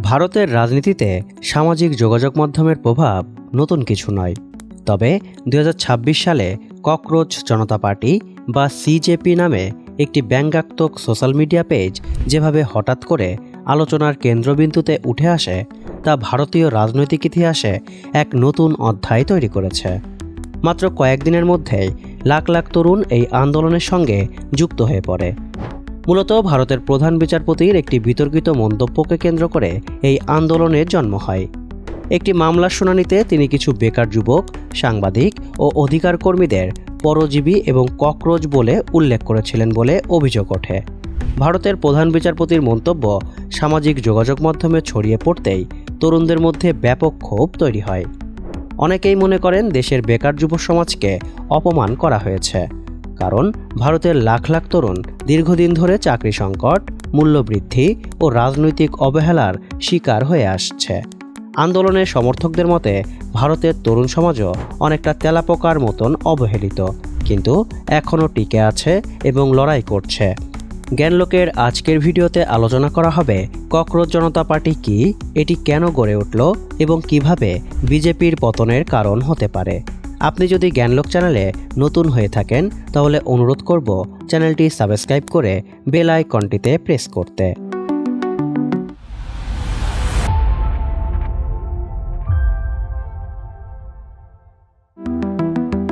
ভারতের রাজনীতিতে সামাজিক যোগাযোগ মাধ্যমের প্রভাব নতুন কিছু নয়। তবে 2026 সালে ককরোচ জনতা পার্টি বা সিজেপি নামে একটি ব্যঙ্গাত্মক সোশ্যাল মিডিয়া পেজ যেভাবে হঠাৎ করে আলোচনার কেন্দ্রবিন্দুতে উঠে আসে তা ভারতীয় রাজনৈতিক ইতিহাসে এক নতুন অধ্যায় তৈরি করেছে। মাত্র কয়েকদিনের মধ্যেই লাখ লাখ তরুণ এই আন্দোলনের সঙ্গে যুক্ত হয়ে পড়ে। মূলত ভারতের প্রধান বিচারপতির একটি বিতর্কিত মন্তব্যকে কেন্দ্র করে এই আন্দোলনের জন্ম হয়। একটি মামলার শুনানিতে তিনি কিছু বেকার যুবক, সাংবাদিক ও অধিকার কর্মীদের পরজীবী এবং ককরোচ বলে উল্লেখ করেছিলেন বলে অভিযোগ ওঠে। ভারতের প্রধান বিচারপতির মন্তব্য সামাজিক যোগাযোগ মাধ্যমে ছড়িয়ে পড়তেই তরুণদের মধ্যে ব্যাপক ক্ষোভ তৈরি হয়। অনেকেই মনে করেন দেশের বেকার যুব সমাজকে অপমান করা হয়েছে, কারণ ভারতের লাখ লাখ তরুণ দীর্ঘদিন ধরে চাকরি সংকট, মূল্যবৃদ্ধি ও রাজনৈতিক অবহেলার শিকার হয়ে আসছে। আন্দোলনের সমর্থকদের মতে ভারতের তরুণ সমাজও অনেকটা তেলাপোকার মতন অবহেলিত, কিন্তু এখনও টিকে আছে এবং লড়াই করছে। জ্ঞানলোকের আজকের ভিডিওতে আলোচনা করা হবে ককরোচ জনতা পার্টি কি, এটি কেন গড়ে উঠল এবং কিভাবে বিজেপির পতনের কারণ হতে পারে। আপনি যদি জ্ঞানলোক চ্যানেলে নতুন হয়ে থাকেন তাহলে অনুরোধ করব চ্যানেলটি সাবস্ক্রাইব করে বেল আইকনটিতে প্রেস করতে।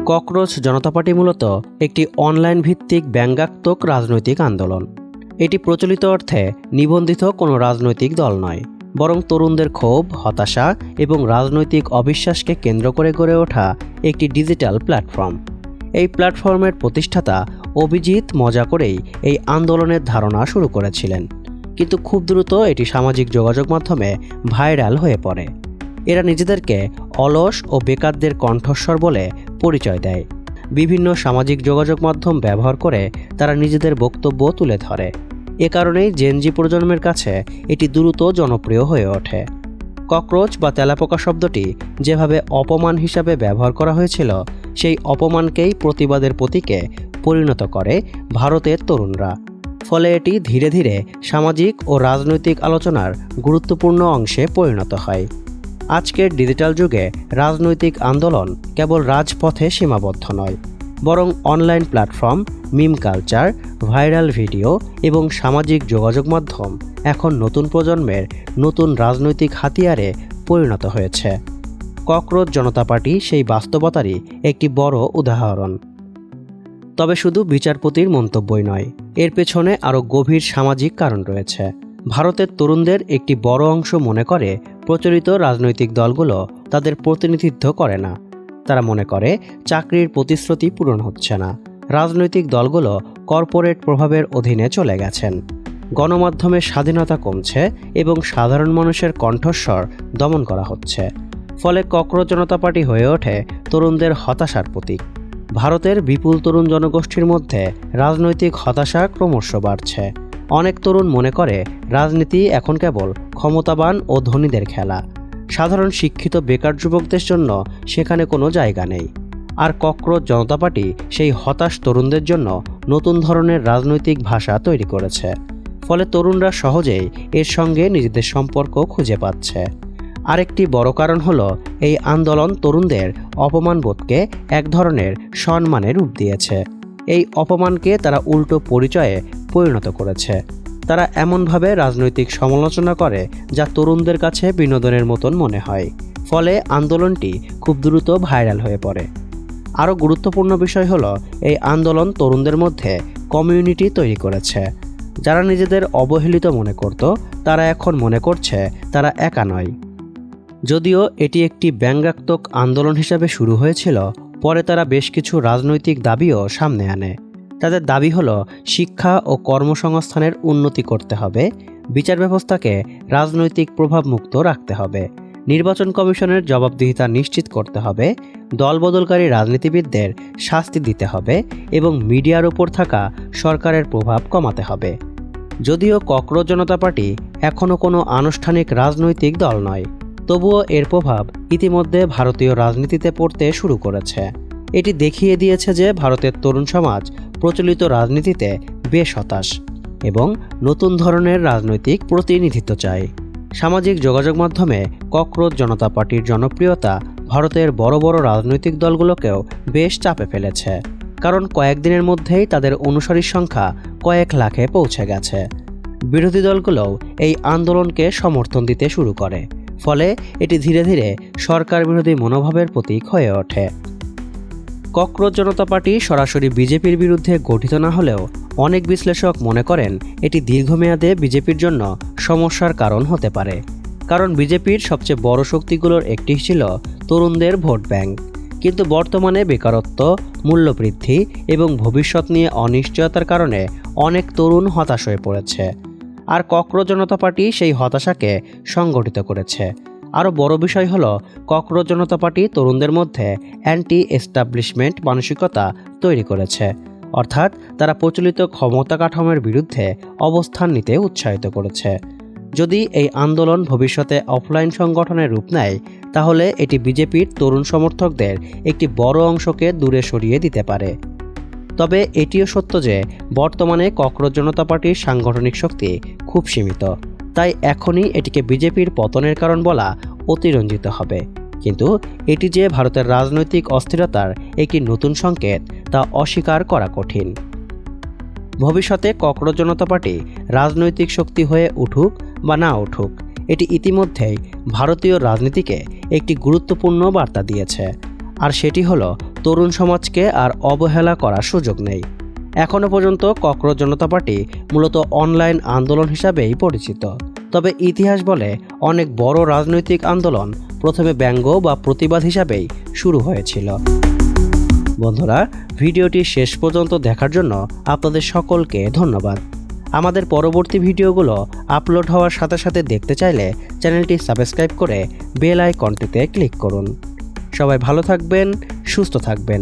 ককরোচ জনতা পার্টি মূলত একটি অনলাইন ভিত্তিক ব্যঙ্গাত্মক রাজনৈতিক আন্দোলন। এটি প্রচলিত অর্থে নিবন্ধিত কোনো রাজনৈতিক দল নয়, বরং তরুণদের ক্ষোভ, হতাশা এবং রাজনৈতিক অবিশ্বাসকে কেন্দ্র করে গড়ে ওঠা একটি ডিজিটাল প্ল্যাটফর্ম। এই প্ল্যাটফর্মের প্রতিষ্ঠাতা অভিজিৎ মজা করেই এই আন্দোলনের ধারণা শুরু করেছিলেন, কিন্তু খুব দ্রুত এটি সামাজিক যোগাযোগ মাধ্যমে ভাইরাল হয়ে পড়ে। এরা নিজেদেরকে অলস ও বেকারদের কণ্ঠস্বর বলে পরিচয় দেয়। বিভিন্ন সামাজিক যোগাযোগ মাধ্যম ব্যবহার করে তারা নিজেদের বক্তব্য তুলে ধরে। এ কারণেই জেনজি প্রজন্মের কাছে এটি দ্রুত জনপ্রিয় হয়ে ওঠে। ককরোচ বা তেলাপোকা শব্দটি যেভাবে অপমান হিসাবে ব্যবহার করা হয়েছিল, সেই অপমানকেই প্রতিবাদের প্রতীকে পরিণত করে ভারতের তরুণরা। ফলে এটি ধীরে ধীরে সামাজিক ও রাজনৈতিক আলোচনার গুরুত্বপূর্ণ অংশে পরিণত হয়। আজকের ডিজিটাল যুগে রাজনৈতিক আন্দোলন কেবল রাজপথে সীমাবদ্ধ নয়, বরং অনলাইন প্ল্যাটফর্ম, মিম কালচার, ভাইরাল ভিডিও এবং সামাজিক যোগাযোগ মাধ্যম এখন নতুন প্রজন্মের নতুন রাজনৈতিক হাতিয়ারে পরিণত হয়েছে। ককরোচ জনতা পার্টি সেই বাস্তবতারই একটি বড় উদাহরণ। তবে শুধু বিচারপতির মন্তব্যই নয়, এর পেছনে আরও গভীর সামাজিক কারণ রয়েছে। ভারতের তরুণদের একটি বড় অংশ মনে করে প্রচলিত রাজনৈতিক দলগুলো তাদের প্রতিনিধিত্ব করে না। তারা মনে করে চাকরির প্রতিশ্রুতি পূরণ হচ্ছে না, রাজনৈতিক দলগুলো কর্পোরেট প্রভাবের অধীনে চলে গেছেন, গণমাধ্যমের স্বাধীনতা কমছে এবং সাধারণ মানুষের কণ্ঠস্বর দমন করা হচ্ছে। ফলে ককরোচ জনতা পার্টি হয়ে ওঠে তরুণদের হতাশার প্রতীক। ভারতের বিপুল তরুণ জনগোষ্ঠীর মধ্যে রাজনৈতিক হতাশা ক্রমশ বাড়ছে। অনেক তরুণ মনে করে রাজনীতি এখন কেবল ক্ষমতাবান ও ধনীদের খেলা, সাধারণ শিক্ষিত বেকার যুবকদের জন্য সেখানে কোনো জায়গা নেই। আর ককরোচ জনতা পার্টি সেই হতাশ তরুণদের জন্য নতুন ধরনের রাজনৈতিক ভাষা তৈরি করেছে। ফলে তরুণরা সহজেই এর সঙ্গে নিজেদের সম্পর্ক খুঁজে পাচ্ছে। আরেকটি বড় কারণ হলো এই আন্দোলন তরুণদের অপমানবোধকে এক ধরনের সম্মানের রূপ দিয়েছে। এই অপমানকে তারা উল্টো পরিচয়ে পরিণত করেছে। তারা এমনভাবে রাজনৈতিক সমালোচনা করে যা তরুণদের কাছে বিনোদনের মতন মনে হয়। ফলে আন্দোলনটি খুব দ্রুত ভাইরাল হয়ে পড়ে। আরও গুরুত্বপূর্ণ বিষয় হলো এই আন্দোলন তরুণদের মধ্যে কমিউনিটি তৈরি করেছে। যারা নিজেদের অবহেলিত মনে করত, তারা এখন মনে করছে তারা একা নয়। যদিও এটি একটি ব্যঙ্গাত্মক আন্দোলন হিসাবে শুরু হয়েছিল, পরে তারা বেশ কিছু রাজনৈতিক দাবিও সামনে আনে। তাদের দাবি হলো শিক্ষা ও কর্মসংস্থানের উন্নতি করতে হবে, বিচার ব্যবস্থাকে রাজনৈতিক প্রভাবমুক্ত রাখতে হবে, নির্বাচন কমিশনের জবাবদিহিতা নিশ্চিত করতে হবে, দলবদলকারী রাজনীতিবিদদের শাস্তি দিতে হবে এবং মিডিয়ার উপর থাকা সরকারের প্রভাব কমাতে হবে। যদিও ককরোচ জনতা পার্টি এখনও কোনো আনুষ্ঠানিক রাজনৈতিক দল নয়, তবুও এর প্রভাব ইতিমধ্যে ভারতীয় রাজনীতিতে পড়তে শুরু করেছে। এটি দেখিয়ে দিয়েছে যে ভারতের তরুণ সমাজ প্রচলিত রাজনীতিতে বেশ হতাশ এবং নতুন ধরনের রাজনৈতিক প্রতিনিধিত্ব চায়। সামাজিক যোগাযোগ মাধ্যমে ককরোচ জনতা পার্টির জনপ্রিয়তা ভারতের বড় বড় রাজনৈতিক দলগুলোকেও বেশ চাপে ফেলেছে, কারণ কয়েকদিনের মধ্যেই তাদের অনুসারীর সংখ্যা কয়েক লাখে পৌঁছে গেছে। বিরোধী দলগুলোও এই আন্দোলনকে সমর্থন দিতে শুরু করে, ফলে এটি ধীরে ধীরে সরকার বিরোধী মনোভাবের প্রতীক হয়ে ওঠে। ককরোচ জনতা পার্টি সরাসরি বিজেপির বিরুদ্ধে গঠিত না হলেও অনেক বিশ্লেষক মনে করেন এটি দীর্ঘমেয়াদে বিজেপির জন্য সমস্যার কারণ হতে পারে, কারণ বিজেপির সবচেয়ে বড় শক্তিগুলোর একটি ছিল তরুণদের ভোট ব্যাংক। কিন্তু বর্তমানে বেকারত্ব, মূল্যবৃদ্ধি এবং ভবিষ্যৎ নিয়ে অনিশ্চয়তার কারণে অনেক তরুণ হতাশ হয়ে পড়েছে, আর ককরোচ জনতা পার্টি সেই হতাশাকে সংগঠিত করেছে। আরও বড় বিষয় হলো ককরোচ জনতা পার্টি তরুণদের মধ্যে অ্যান্টি এস্টাবলিশমেন্ট মানসিকতা তৈরি করেছে, অর্থাৎ তারা প্রচলিত ক্ষমতা কাঠামোর বিরুদ্ধে অবস্থান নিতে উৎসাহিত করেছে। যদি এই আন্দোলন ভবিষ্যতে অফলাইন সংগঠনের রূপ নেয়, তাহলে এটি বিজেপির তরুণ সমর্থকদের একটি বড় অংশকে দূরে সরিয়ে দিতে পারে। তবে এটিও সত্য যে বর্তমানে ককরোচ জনতা পার্টির সাংগঠনিক শক্তি খুব সীমিত, তাই এখনই এটিকে বিজেপির পতনের কারণ বলা অতিরঞ্জিত হবে। কিন্তু এটি যে ভারতের রাজনৈতিক অস্থিরতার একটি নতুন সংকেত তা অস্বীকার করা কঠিন। ভবিষ্যতে ককরোচ জনতা পার্টি রাজনৈতিক শক্তি হয়ে উঠুক বা না উঠুক, এটি ইতিমধ্যেই ভারতীয় রাজনীতিকে একটি গুরুত্বপূর্ণ বার্তা দিয়েছে, আর সেটি হলো তরুণ সমাজকে আর অবহেলা করার সুযোগ নেই। এখনও পর্যন্ত ককরোচ জনতা পার্টি মূলত অনলাইন আন্দোলন হিসাবেই পরিচিত, তবে ইতিহাস বলে অনেক বড় রাজনৈতিক আন্দোলন প্রথমে ব্যঙ্গ বা প্রতিবাদ হিসাবেই শুরু হয়েছিল। বন্ধুরা, ভিডিওটি শেষ পর্যন্ত দেখার জন্য আপনাদের সকলকে ধন্যবাদ। আমাদের পরবর্তী ভিডিওগুলো আপলোড হওয়ার সাথে সাথে দেখতে চাইলে চ্যানেলটি সাবস্ক্রাইব করে বেল আইকনটিতে ক্লিক করুন। সবাই ভালো থাকবেন, সুস্থ থাকবেন।